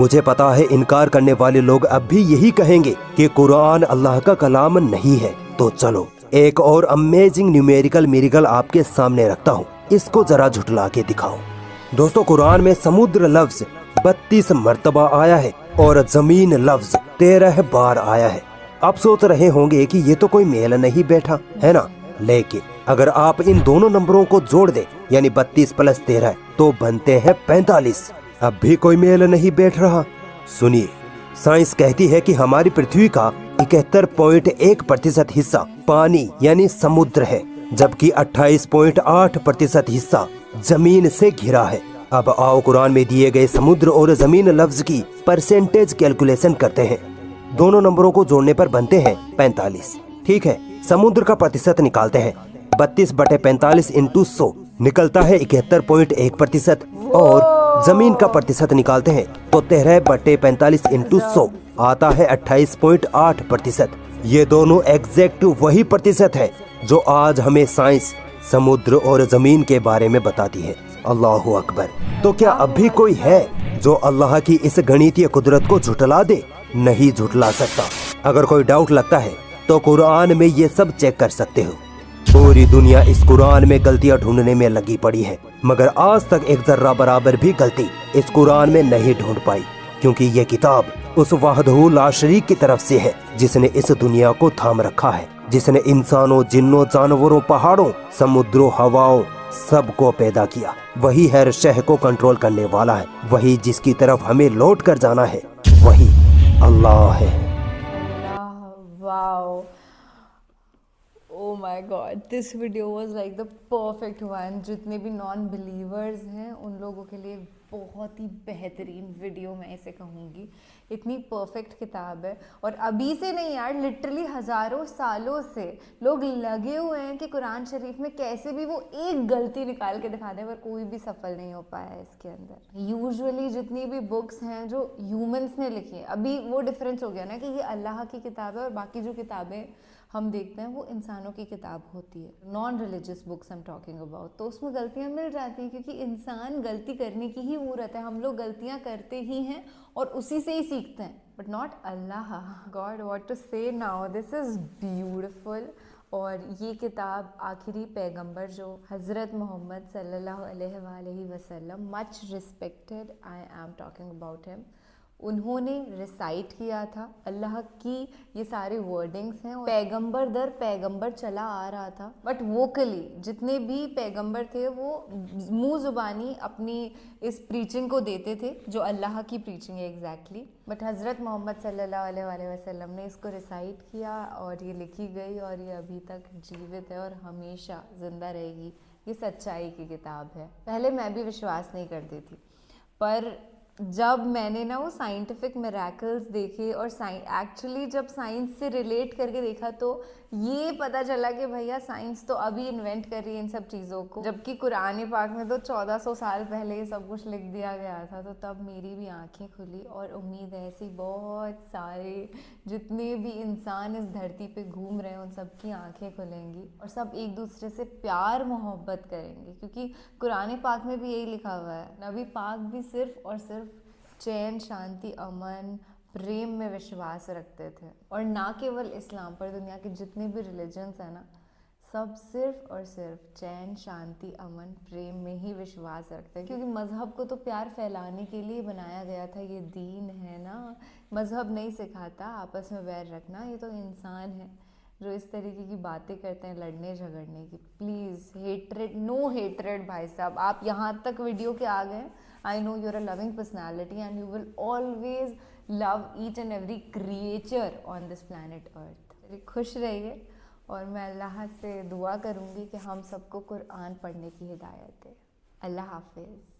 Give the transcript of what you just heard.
मुझे पता है इनकार करने वाले लोग अब भी यही कहेंगे कि कुरान अल्लाह का कलाम नहीं है। तो चलो एक और अमेजिंग न्यूमेरिकल मिरेकल आपके सामने रखता हूँ, इसको जरा झुठला के दिखाओ। दोस्तों कुरान में समुद्र लफ्ज 32 मर्तबा आया है और जमीन लफ्ज 13 बार आया है। आप सोच रहे होंगे कि ये तो कोई मेल नहीं बैठा है ना, लेकिन अगर आप इन दोनों नंबरों को जोड़ दे यानी 32 + 13 तो बनते हैं 45। अब भी कोई मेल नहीं बैठ रहा। सुनिए, साइंस कहती है कि हमारी पृथ्वी का 71.1% हिस्सा पानी यानी समुद्र है, जबकि 28.8% हिस्सा जमीन से घिरा है। अब आओ कुरान में दिए गए समुद्र और जमीन लफ्ज की परसेंटेज कैलकुलेशन करते हैं। दोनों नंबरों को जोड़ने पर बनते हैं 45। ठीक है, समुद्र का प्रतिशत निकालते हैं। 32/45 × 100 निकलता है 71.1% और जमीन का प्रतिशत निकालते हैं तो 13/45 × 100 आता है 28.8%। ये दोनों एग्जैक्ट वही प्रतिशत है जो आज हमें साइंस समुद्र और जमीन के बारे में बताती है। अल्लाहु अकबर। तो क्या अब भी कोई है जो अल्लाह की इस गणितीय कुदरत को झुठला दे? नहीं झुठला सकता। अगर कोई डाउट लगता है तो कुरान में ये सब चेक कर सकते हो। पूरी दुनिया इस कुरान में गलतियां ढूंढने में लगी पड़ी है, मगर आज तक एक जर्रा बराबर भी गलती इस कुरान में नहीं ढूंढ पाई, क्योंकि ये किताब उस वाहदहू ला शरीक की तरफ से है जिसने इस दुनिया को थाम रखा है, जिसने इंसानों, जिन्नों, जानवरों, पहाड़ों, समुद्रों, हवाओं सबको पैदा किया। वही हर शह को कंट्रोल करने वाला है, वही जिसकी तरफ हमें लौट कर जाना है, वही अल्लाह है। Wow, oh my god, this video was like the perfect one। जितने भी नॉन बिलीवर्स हैं उन लोगों के लिए बहुत ही बेहतरीन वीडियो मैं इसे कहूँगी। इतनी परफेक्ट किताब है और अभी से नहीं यार, लिटरली हज़ारों सालों से लोग लगे हुए हैं कि कुरान शरीफ में कैसे भी वो एक गलती निकाल के दिखा दें, पर कोई भी सफल नहीं हो पाया है इसके अंदर। यूजुअली जितनी भी बुक्स हैं जो ह्यूमंस ने लिखी है, अभी वो डिफरेंस हो गया ना कि ये अल्लाह की किताब है और बाकी जो किताबें हम देखते हैं वो इंसानों की किताब होती है, non religious books I am talking about. तो उसमें गलतियां मिल जाती हैं क्योंकि इंसान गलती करने की ही मूर्त है। हम लोग गलतियां करते ही हैं और उसी से ही सीखते हैं, but not Allah. God, what to say now, this is beautiful. और ये किताब आखिरी पैगंबर जो हज़रत मोहम्मद सल्लल्लाहु अलैहि वसल्लम, much respected, I am talking about him, उन्होंने रिसाइट किया था। अल्लाह की ये सारे वर्डिंग्स हैं, पैगंबर दर पैगंबर चला आ रहा था, बट वोकली जितने भी पैगंबर थे वो मुंह ज़ुबानी अपनी इस प्रीचिंग को देते थे जो अल्लाह की प्रीचिंग है एग्जैक्टली। बट हज़रत मोहम्मद सल्लल्लाहु अलैहि वसल्लम ने इसको रिसाइट किया और ये लिखी गई और ये अभी तक जीवित है और हमेशा ज़िंदा रहेगी। ये सच्चाई की किताब है। पहले मैं भी विश्वास नहीं करती थी, पर जब मैंने ना वो साइंटिफिक मिरेकल्स देखे और एक्चुअली जब साइंस से रिलेट करके देखा तो ये पता चला कि भैया साइंस तो अभी इन्वेंट कर रही है इन सब चीज़ों को, जबकि कुरान पाक में तो 1400 साल पहले ये सब कुछ लिख दिया गया था। तो तब मेरी भी आंखें खुली और उम्मीद है ऐसी बहुत सारे जितने भी इंसान इस धरती पे घूम रहे हैं उन सब की आंखें खुलेंगी और सब एक दूसरे से प्यार मोहब्बत करेंगे, क्योंकि कुरान पाक में भी यही लिखा हुआ है। नबी पाक भी सिर्फ और सिर्फ चैन, शांति, अमन, प्रेम में विश्वास रखते थे। और ना केवल इस्लाम पर, दुनिया के जितने भी रिलीजन्स हैं ना, सब सिर्फ और सिर्फ चैन, शांति, अमन, प्रेम में ही विश्वास रखते हैं, क्योंकि मज़हब को तो प्यार फैलाने के लिए बनाया गया था। ये दीन है ना, मज़हब नहीं सिखाता आपस में वैर रखना। ये तो इंसान है जो इस तरीके की बातें करते हैं लड़ने झगड़ने की। प्लीज़ हेट्रेड, नो हेट्रेड भाई साहब। आप यहाँ तक वीडियो के आ गए, I know you're a loving personality and you will always love each and every creature on this planet earth. खुश रहिए और मैं अल्लाह से दुआ करूँगी कि हम सबको कुरान पढ़ने की हिदायत दे। अल्लाह हाफिज़।